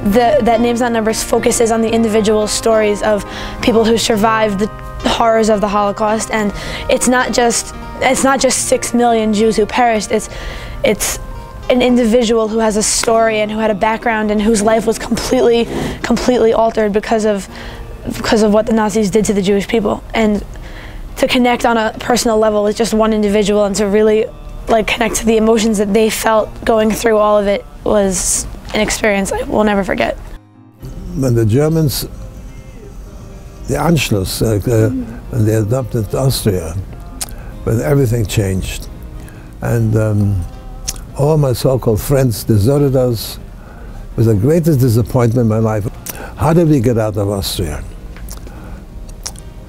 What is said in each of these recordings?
that Names Not Numbers focuses on the individual stories of people who survived the horrors of the Holocaust, and it's not just 6 million Jews who perished. It's an individual who has a story and who had a background and whose life was completely altered because of what the Nazis did to the Jewish people. And to connect on a personal level with just one individual and to really connect to the emotions that they felt going through all of it was an experience I will never forget. When the Germans, the Anschluss, when they adopted Austria, when everything changed, and all my so-called friends deserted us. It was the greatest disappointment in my life. How did we get out of Austria?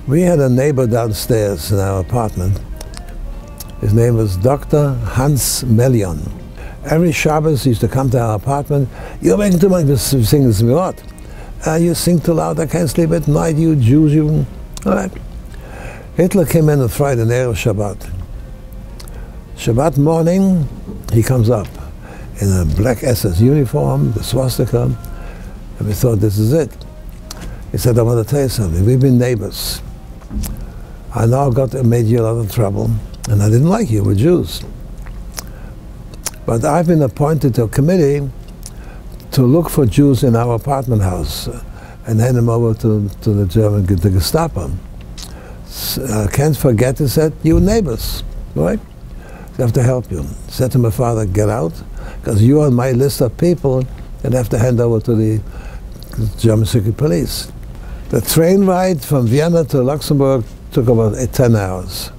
We had a neighbor downstairs in our apartment. His name was Dr. Hans Melion. Every Shabbos he used to come to our apartment. You're making too much, sing this what? You sing too loud, I can't sleep at night, you Jews, you. All right. Hitler came in on Friday, Erev Shabbat. Shabbat morning, he comes up in a black SS uniform, the swastika, and we thought, this is it. He said, I want to tell you something. We've been neighbors. I now made you a lot of trouble, and I didn't like you, we're Jews. But I've been appointed to a committee to look for Jews in our apartment house and hand them over to the German, the Gestapo. I can't forget, he said, you neighbors, right? I have to help you. I said to my father, get out, because you're on my list of people that have to hand over to the German secret police. The train ride from Vienna to Luxembourg took about 10 hours.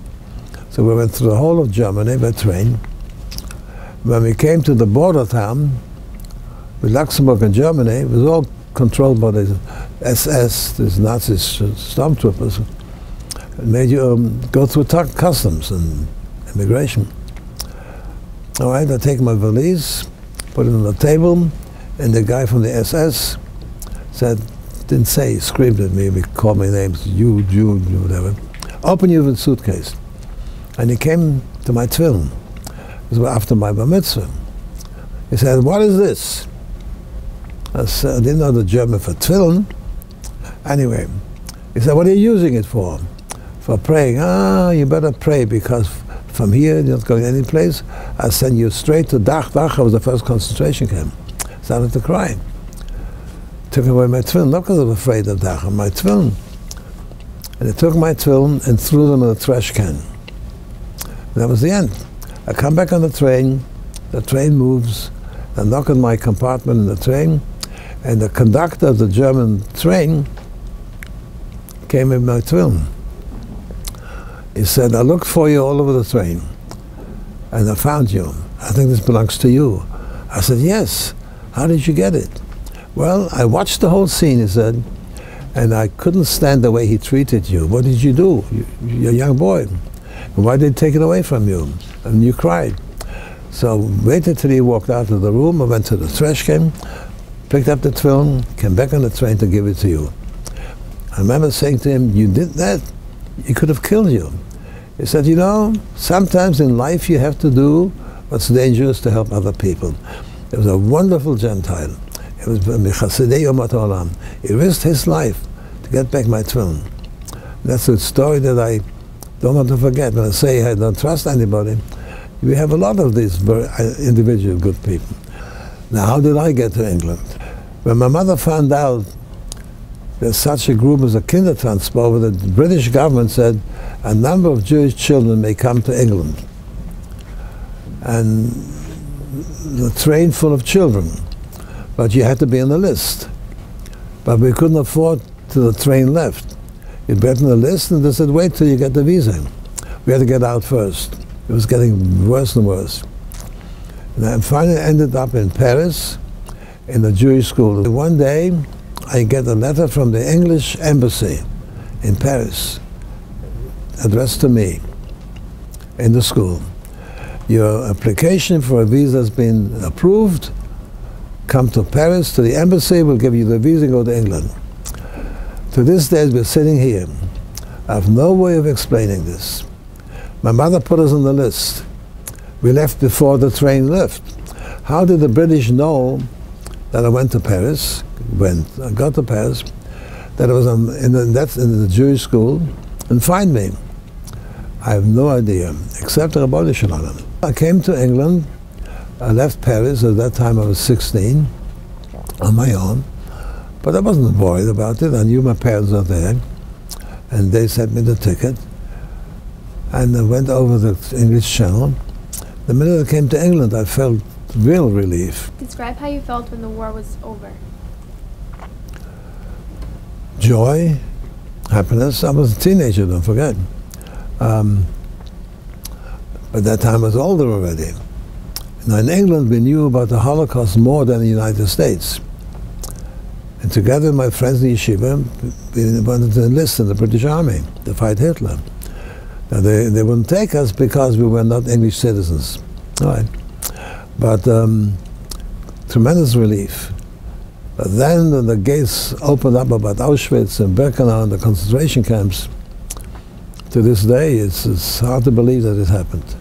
So we went through the whole of Germany by train. When we came to the border town with Luxembourg and Germany, it was all controlled by the SS, these Nazi stormtroopers. It made you go through customs and immigration. All right, I take my valise, put it on the table, and the guy from the SS said, didn't say, he screamed at me, he called me names, you, Jew, whatever. Open your suitcase. And he came to my tefillin. It was after my bar mitzvah. He said, what is this? I said, I didn't know the German for tefillin. Anyway, he said, what are you using it for? For praying. Ah, you better pray, because from here, you're not going any place. I'll send you straight to Dach. Dach was the first concentration camp. Started to cry. Took away my tefillin, not because I was afraid of Dach, my tefillin. And they took my tefillin and threw them in a trash can. And that was the end. I come back on the train moves, I knock on my compartment in the train, and the conductor of the German train came with my tefillin. He said, I looked for you all over the train, and I found you. I think this belongs to you. I said, yes. How did you get it? Well, I watched the whole scene, he said, and I couldn't stand the way he treated you. What did you do? You're a young boy. Why did he take it away from you? And you cried. So waited till he walked out of the room. I went to the trash can, picked up the tefillin, came back on the train to give it to you. I remember saying to him, you did that? He could have killed you. He said, you know, sometimes in life you have to do what's dangerous to help other people. It was a wonderful Gentile. It was Chassidei Yomat Olam. He risked his life to get back my tefillin. That's a story that I don't want to forget. When I say I don't trust anybody, we have a lot of these very individual good people. Now, how did I get to England? When my mother found out there's such a group as a Kindertransporter, the British government said a number of Jewish children may come to England. And the train full of children, but you had to be on the list. But we couldn't afford till the train left. You get on the list and they said, wait till you get the visa. We had to get out first. It was getting worse and worse. And I finally ended up in Paris, in a Jewish school. One day, I get a letter from the English embassy in Paris, addressed to me, in the school. Your application for a visa has been approved. Come to Paris, to the embassy, we'll give you the visa and go to England. To this day, we're sitting here. I have no way of explaining this. My mother put us on the list. We left before the train left. How did the British know Then I went to Paris. I got to Paris. That I was in the Jewish school, and find me. I have no idea, except Rabbi Shalom. I came to England. I left Paris. At that time I was 16, on my own. But I wasn't worried about it. I knew my parents were there, and they sent me the ticket. And I went over the English Channel. The minute I came to England, I felt real relief. Describe how you felt when the war was over. Joy, happiness. I was a teenager, don't forget. But that time I was older already. Now in England we knew about the Holocaust more than the United States. And together with my friends in Yeshiva, we wanted to enlist in the British Army to fight Hitler. Now they wouldn't take us because we were not English citizens. All right. But tremendous relief. But then when the gates opened up about Auschwitz and Birkenau and the concentration camps, to this day it's hard to believe that it happened.